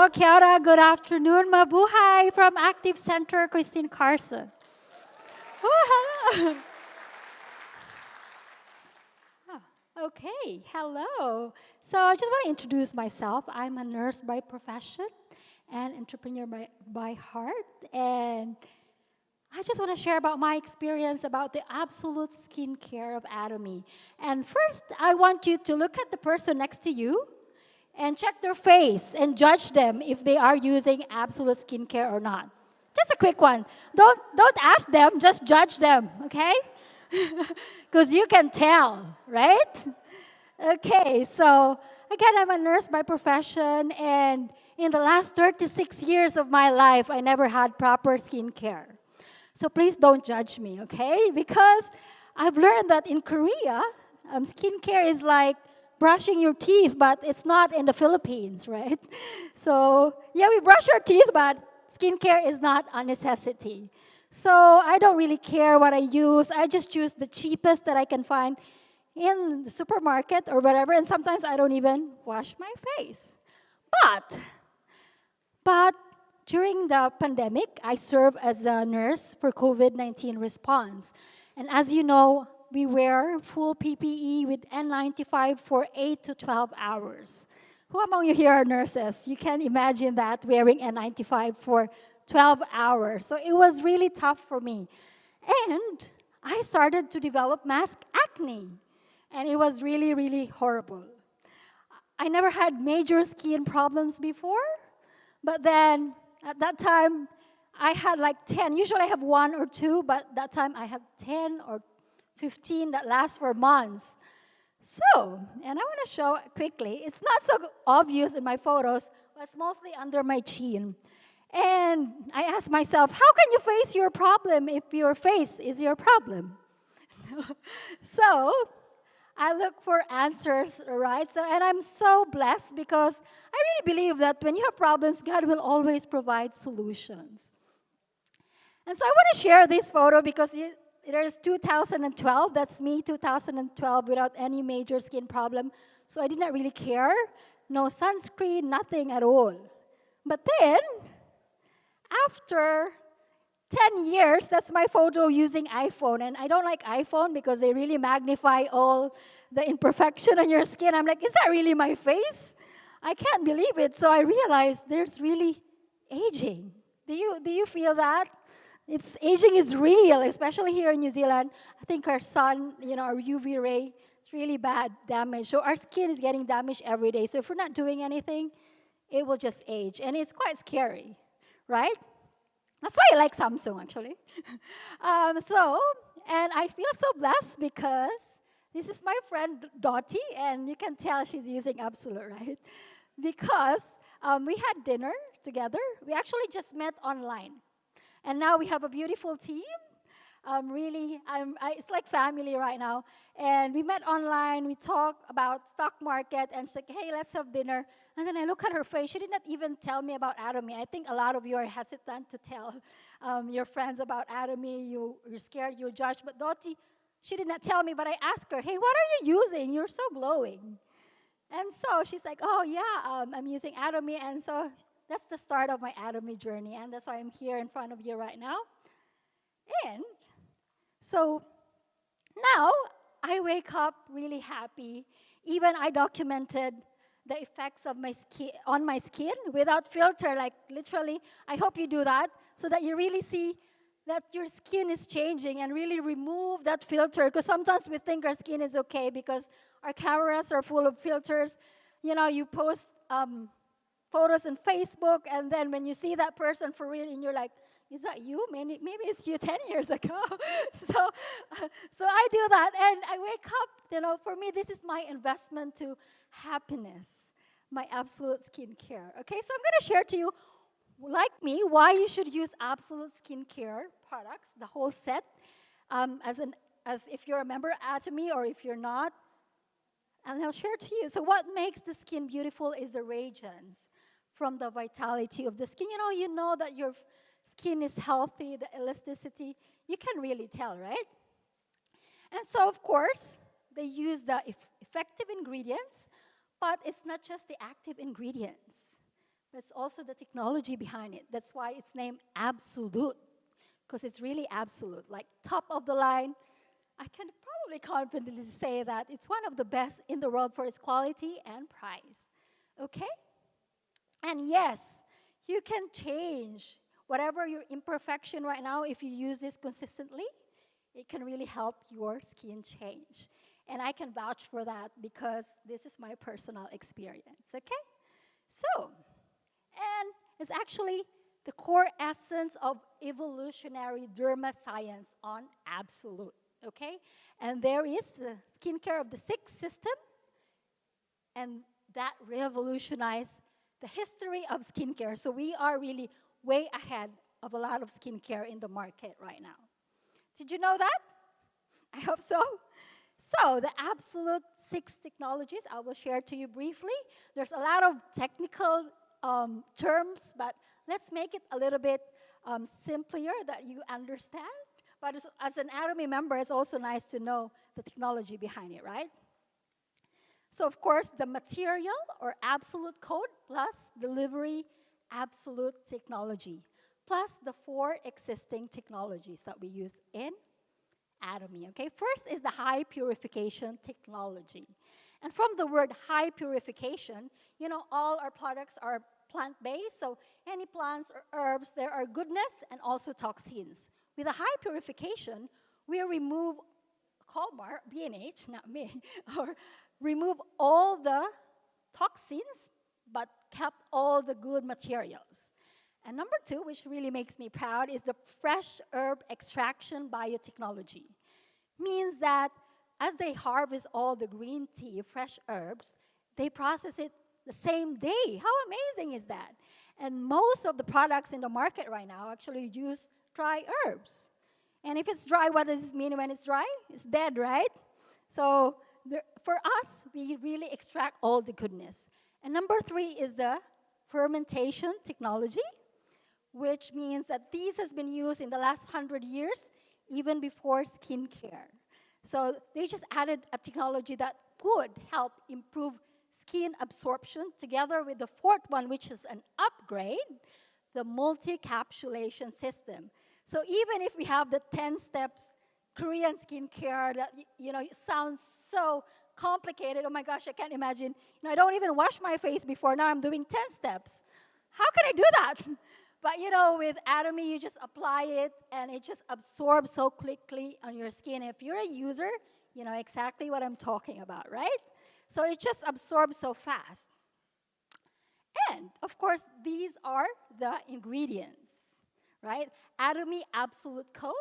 Hello, kia ora, good afternoon, mabuhay from Active Center, Crestine Carson. Oh, hello. Oh, okay, hello. So I just want to introduce myself. I'm a nurse by profession and entrepreneur by heart. And I just want to share about my experience about the absolute skincare of Atomy. And first, I want you to look at the person next to you and check their face and judge them if they are using absolute skincare or not. Just a quick one. Don't ask them, just judge them, okay? Because you can tell, right? Okay, so again, I'm a nurse by profession, and in the last 36 years of my life, I never had proper skincare. So please don't judge me, okay? Because I've learned that in Korea, skincare is like brushing your teeth, but it's not in the Philippines, right? So, yeah, we brush our teeth, but skincare is not a necessity. So I don't really care what I use. I just use the cheapest that I can find in the supermarket or whatever, and sometimes I don't even wash my face. But during the pandemic, I served as a nurse for COVID-19 response. And as you know, we wear full PPE with N95 for 8 to 12 hours. Who among you here are nurses? You can imagine that, wearing N95 for 12 hours. So it was really tough for me. And I started to develop mask acne. And it was really, really horrible. I never had major skin problems before, but then at that time, I had like 10. Usually I have 1 or 2, but that time I have 10 or 15 that last for months. So, and I want to show quickly, it's not so obvious in my photos, but it's mostly under my chin. And I asked myself, how can you face your problem if your face is your problem? So, I look for answers, right? So, and I'm so blessed because I really believe that when you have problems, God will always provide solutions. And so I want to share this photo because there's 2012. That's me, 2012, without any major skin problem. So I did not really care. No sunscreen, nothing at all. But then, after 10 years, that's my photo using iPhone. And I don't like iPhone because they really magnify all the imperfection on your skin. I'm like, is that really my face? I can't believe it. So I realized there's really aging. Do you feel that? Aging is real, especially here in New Zealand. I think our sun, our UV ray, it's really bad damage. So our skin is getting damaged every day. So if we're not doing anything, it will just age. And it's quite scary, right? That's why I like Samsung, actually. And I feel so blessed because this is my friend Dottie, and you can tell she's using Absolute, right? Because we had dinner together. We actually just met online. And now we have a beautiful team. It's like family right now. And we met online, we talked about stock market, and she's like, hey, let's have dinner. And then I look at her face. She did not even tell me about Atomy. I think a lot of you are hesitant to tell your friends about Atomy. You're scared, you're judged. But Dottie, she did not tell me, but I asked her, hey, what are you using? You're so glowing. And so she's like, oh, yeah, I'm using Atomy. And so that's the start of my Atomy journey. And that's why I'm here in front of you right now. And so now I wake up really happy. Even I documented the effects of my skin on my skin without filter, like literally. I hope you do that so that you really see that your skin is changing and really remove that filter. Because sometimes we think our skin is okay because our cameras are full of filters. You post photos on Facebook, and then when you see that person for real, and you're like, is that you? Maybe it's you 10 years ago. So I do that, and I wake up, for me, this is my investment to happiness, my absolute skincare. Okay, so I'm going to share to you, like me, why you should use absolute skincare products, the whole set, as if you're a member of Atomy or if you're not, and I'll share to you. So what makes the skin beautiful is the radiance from the vitality of the skin. You know that your skin is healthy, the elasticity, you can really tell, right? And so, of course, they use the effective ingredients, but it's not just the active ingredients. It's also the technology behind it. That's why it's named Absolute, because it's really absolute, like top of the line. I can probably confidently say that it's one of the best in the world for its quality and price. Okay? And yes, you can change whatever your imperfection right now. If you use this consistently, it can really help your skin change. And I can vouch for that because this is my personal experience. Okay? So, and it's actually the core essence of evolutionary derma science on Absolute. Okay? And there is the skincare of the sixth system, and that revolutionized the history of skincare. So we are really way ahead of a lot of skincare in the market right now. Did you know that? I hope so. So the Absolute 6 technologies, I will share to you briefly. There's a lot of technical terms, but let's make it a little bit simpler that you understand. But as an Atomy member, it's also nice to know the technology behind it, right? So of course, the material or absolute code plus delivery absolute technology, plus the 4 existing technologies that we use in Atomy, okay? First is the high purification technology. And from the word high purification, you know, all our products are plant-based, so any plants or herbs, there are goodness and also toxins. With a high purification, we remove Colmar, B&H, not me, or remove all the toxins, but kept all the good materials. And number 2, which really makes me proud, is the fresh herb extraction biotechnology. Means that as they harvest all the green tea, fresh herbs, they process it the same day. How amazing is that? And most of the products in the market right now actually use dry herbs. And if it's dry, what does it mean when it's dry? It's dead, right? So for us, we really extract all the goodness. And number 3 is the fermentation technology, which means that these has been used in the last 100 years, even before skincare. So they just added a technology that could help improve skin absorption, together with the 4th one, which is an upgrade, the multi-capsulation system. So even if we have the 10 steps Korean skincare that, you know, it sounds so complicated. Oh my gosh, I can't imagine. You know, I don't even wash my face before. Now I'm doing 10 steps. How can I do that? But, you know, with Atomy, you just apply it, and it just absorbs so quickly on your skin. If you're a user, you know exactly what I'm talking about, right? So it just absorbs so fast. And, of course, these are the ingredients, right? Atomy Absolute Code,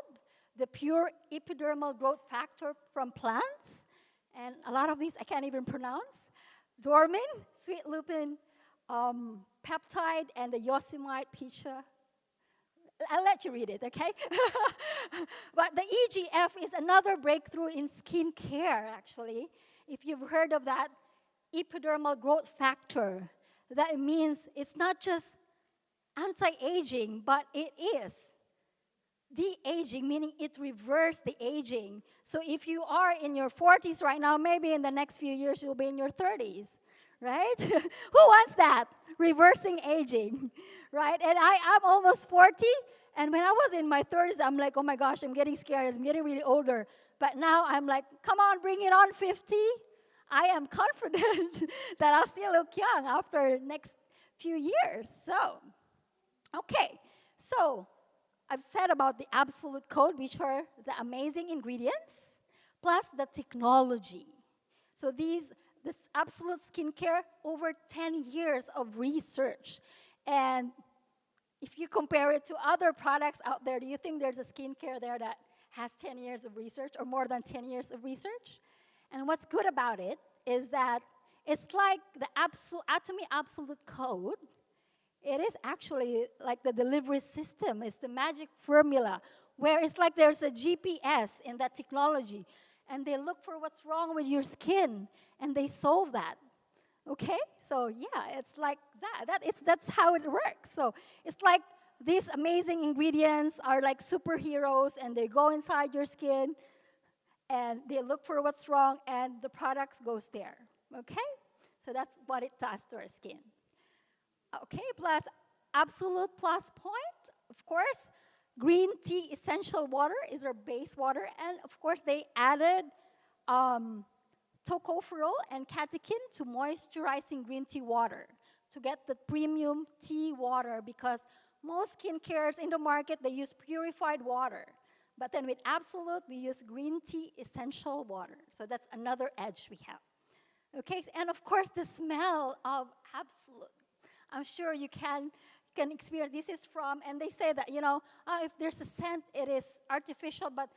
the pure epidermal growth factor from plants, and a lot of these I can't even pronounce. Dormin, sweet lupin peptide, and the yosemite picha. I'll let you read it, okay? But the EGF is another breakthrough in skincare, actually. If you've heard of that, epidermal growth factor, that means it's not just anti-aging, but it is de-aging, meaning it reverses the aging. So if you are in your 40s right now, maybe in the next few years you'll be in your 30s, right? Who wants that? Reversing aging, right? And I'm almost 40, and when I was in my 30s, I'm like, oh my gosh, I'm getting scared. I'm getting really older. But now I'm like, come on, bring it on, 50. I am confident that I'll still look young after next few years. So, okay. So, I've said about the absolute code, which are the amazing ingredients, plus the technology. So this absolute skincare, over 10 years of research. And if you compare it to other products out there, do you think there's a skincare there that has 10 years of research or more than 10 years of research? And what's good about it is that it's like the Atomy Absolute Code. It is actually like the delivery system. It's the magic formula where it's like there's a GPS in that technology, and they look for what's wrong with your skin, and they solve that. Okay? So yeah, it's like that. That's how it works. So it's like these amazing ingredients are like superheroes, and they go inside your skin, and they look for what's wrong, and the product goes there. Okay? So that's what it does to our skin. Okay, plus absolute plus point, of course. Green tea essential water is our base water, and of course they added tocopherol and catechin to moisturizing green tea water to get the premium tea water, because most skincares in the market, they use purified water. But then with Absolute, we use green tea essential water. So that's another edge we have. Okay, and of course the smell of Absolute. I'm sure you can experience. This is from, and they say that, if there's a scent, it is artificial, but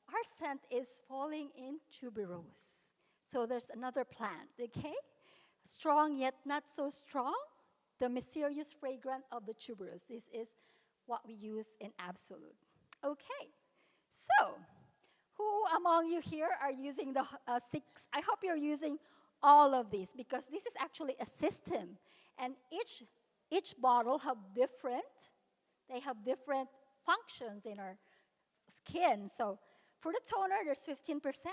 our scent is falling in tuberose. So there's another plant, okay? Strong yet not so strong, the mysterious fragrance of the tuberose. This is what we use in Absolute. Okay, so who among you here are using the 6? I hope you're using all of these, because this is actually a system, and each bottle they have different functions in our skin. So for the toner, there's 15%.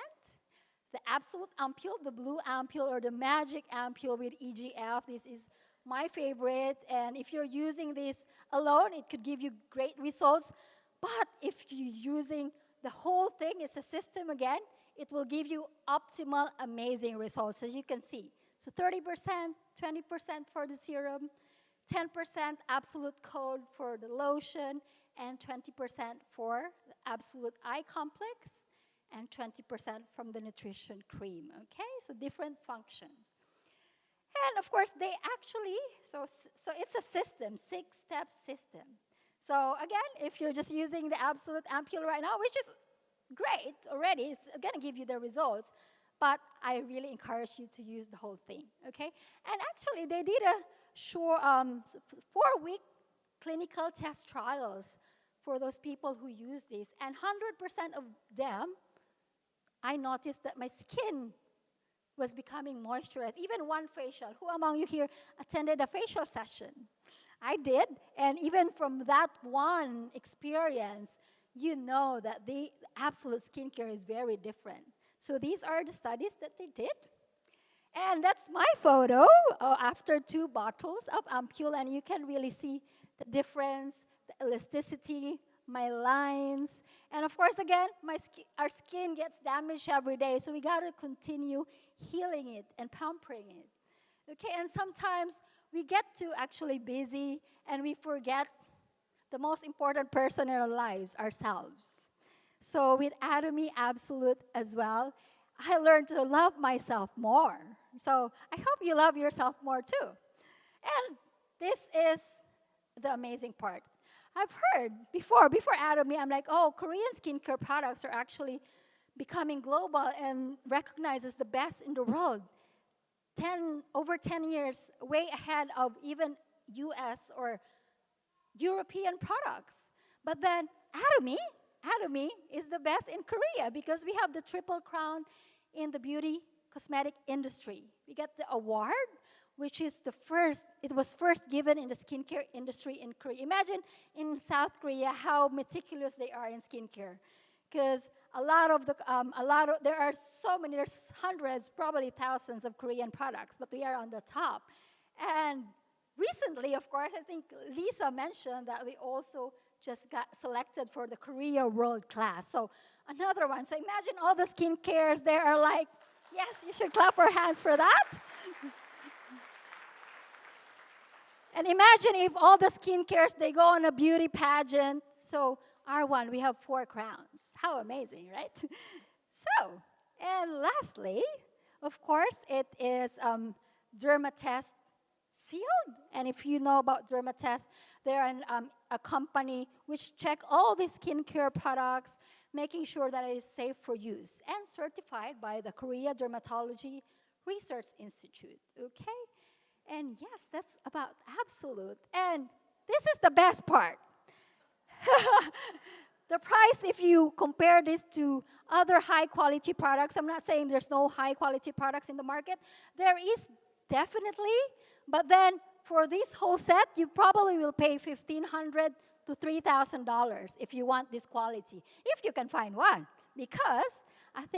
The Absolute ampule, the blue ampule, or the magic ampule with EGF, this is my favorite. And if you're using this alone, it could give you great results. But if you're using the whole thing, it's a system again, it will give you optimal, amazing results, as you can see. So 30%, 20% for the serum, 10% Absolute Code for the lotion, and 20% for the Absolute Eye Complex, and 20% from the nutrition cream, okay? So different functions. And of course, they actually, so it's a system, 6-step system. So again, if you're just using the Absolute ampule right now, which is great already, it's gonna give you the results, but I really encourage you to use the whole thing, okay? And actually, they did a 4-week clinical test trials for those people who use this, and 100% of them, I noticed that my skin was becoming moisturized. Even one facial. Who among you here attended a facial session? I did, and even from that one experience, you know that the Absolute skincare is very different. So these are the studies that they did. And that's my photo after 2 bottles of ampule, and you can really see the difference, the elasticity, my lines. And of course, again, our skin gets damaged every day, so we got to continue healing it and pampering it. Okay, and sometimes we get too actually busy, and we forget the most important person in our lives, ourselves. So with Atomy Absolute as well, I learned to love myself more. So I hope you love yourself more too. And this is the amazing part. I've heard before Atomy, I'm like, oh, Korean skincare products are actually becoming global and recognized as the best in the world. Over 10 years, way ahead of even US or European products. But then Atomy is the best in Korea, because we have the triple crown in the beauty cosmetic industry. We get the award, which is it was first given in the skincare industry in Korea. Imagine in South Korea how meticulous they are in skincare. Because there are so many, there's hundreds, probably thousands of Korean products, but we are on the top. And recently, of course, I think Lisa mentioned that we also just got selected for the Korea World Class. So another one. So imagine all the skincares, they are like, yes, you should clap our hands for that. And imagine if all the skincares, they go on a beauty pageant. So our one, we have 4 crowns. How amazing, right? So, and lastly, of course, it is Dermatest sealed. And if you know about Dermatest, they're a company which check all the skincare products, making sure that it is safe for use, and certified by the Korea Dermatology Research Institute, okay? And yes, that's about Absolute. And this is the best part. The price, if you compare this to other high-quality products, I'm not saying there's no high-quality products in the market. There is definitely, but then for this whole set, you probably will pay $1,500 to $3,000 if you want this quality, if you can find one. Because but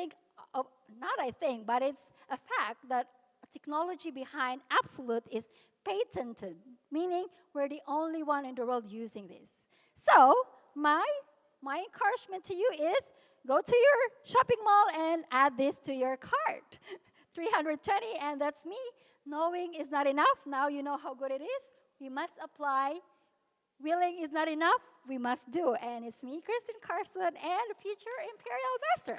it's a fact that technology behind Absolute is patented meaning we're the only one in the world using this. So my encouragement to you is go to your shopping mall and add this to your cart. 320, and that's me. Knowing is not enough. Now you know how good it is. We must apply. Willing is not enough. We must do. And it's me, Crestine Carson, and future Imperial Master.